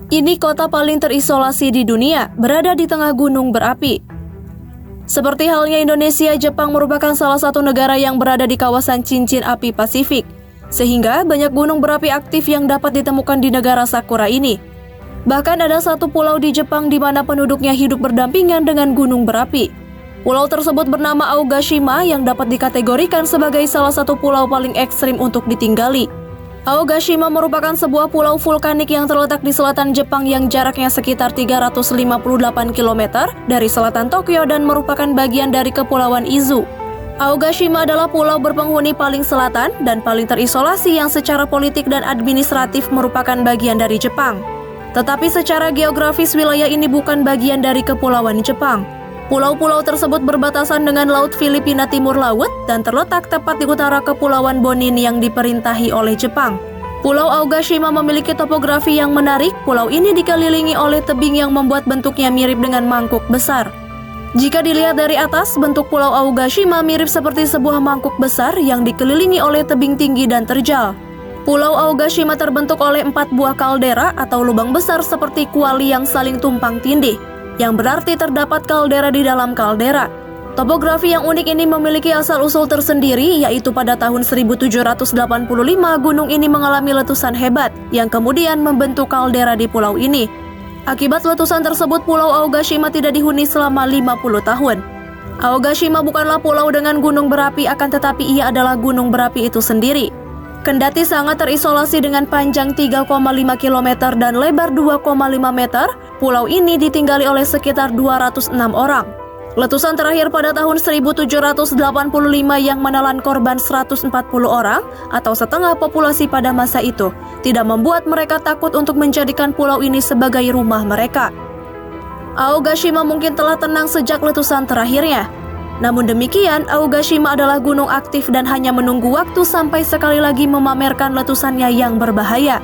Ini kota paling terisolasi di dunia, berada di tengah gunung berapi. Seperti halnya Indonesia, Jepang merupakan salah satu negara yang berada di kawasan cincin api Pasifik, sehingga banyak gunung berapi aktif yang dapat ditemukan di negara Sakura ini. Bahkan ada satu pulau di Jepang di mana penduduknya hidup berdampingan dengan gunung berapi. Pulau tersebut bernama Aogashima yang dapat dikategorikan sebagai salah satu pulau paling ekstrim untuk ditinggali. Aogashima merupakan sebuah pulau vulkanik yang terletak di selatan Jepang yang jaraknya sekitar 358 km dari selatan Tokyo dan merupakan bagian dari Kepulauan Izu. Aogashima adalah pulau berpenghuni paling selatan dan paling terisolasi yang secara politik dan administratif merupakan bagian dari Jepang. Tetapi secara geografis wilayah ini bukan bagian dari Kepulauan Jepang. Pulau-pulau tersebut berbatasan dengan Laut Filipina Timur Laut dan terletak tepat di utara Kepulauan Bonin yang diperintahi oleh Jepang. Pulau Aogashima memiliki topografi yang menarik. Pulau ini dikelilingi oleh tebing yang membuat bentuknya mirip dengan mangkuk besar. Jika dilihat dari atas, bentuk Pulau Aogashima mirip seperti sebuah mangkuk besar yang dikelilingi oleh tebing tinggi dan terjal. Pulau Aogashima terbentuk oleh 4 buah kaldera atau lubang besar seperti kuali yang saling tumpang tindih, yang berarti terdapat kaldera di dalam kaldera. Topografi yang unik ini memiliki asal-usul tersendiri, yaitu pada tahun 1785 gunung ini mengalami letusan hebat yang kemudian membentuk kaldera di pulau ini. Akibat letusan tersebut, Pulau Aogashima tidak dihuni selama 50 tahun. Aogashima bukanlah pulau dengan gunung berapi, akan tetapi ia adalah gunung berapi itu sendiri. Kendati sangat terisolasi dengan panjang 3,5 km dan lebar 2,5 meter, pulau ini ditinggali oleh sekitar 206 orang. Letusan terakhir pada tahun 1785 yang menelan korban 140 orang atau setengah populasi pada masa itu, tidak membuat mereka takut untuk menjadikan pulau ini sebagai rumah mereka. Aogashima mungkin telah tenang sejak letusan terakhirnya. Namun demikian, Aogashima adalah gunung aktif dan hanya menunggu waktu sampai sekali lagi memamerkan letusannya yang berbahaya.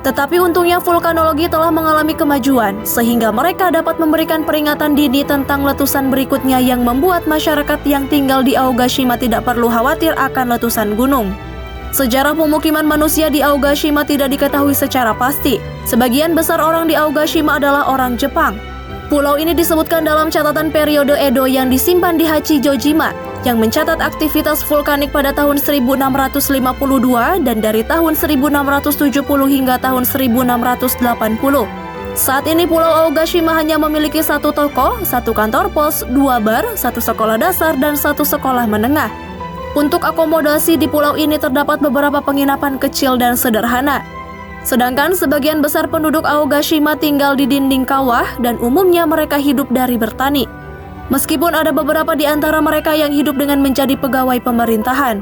Tetapi untungnya vulkanologi telah mengalami kemajuan, sehingga mereka dapat memberikan peringatan dini tentang letusan berikutnya yang membuat masyarakat yang tinggal di Aogashima tidak perlu khawatir akan letusan gunung. Sejarah pemukiman manusia di Aogashima tidak diketahui secara pasti. Sebagian besar orang di Aogashima adalah orang Jepang. Pulau ini disebutkan dalam catatan periode Edo yang disimpan di Hachijojima, yang mencatat aktivitas vulkanik pada tahun 1652 dan dari tahun 1670 hingga tahun 1680. Saat ini Pulau Aogashima hanya memiliki 1 toko, 1 kantor pos, 2 bar, 1 sekolah dasar, dan 1 sekolah menengah. Untuk akomodasi di pulau ini terdapat beberapa penginapan kecil dan sederhana. Sedangkan sebagian besar penduduk Aogashima tinggal di dinding kawah dan umumnya mereka hidup dari bertani. Meskipun ada beberapa di antara mereka yang hidup dengan menjadi pegawai pemerintahan.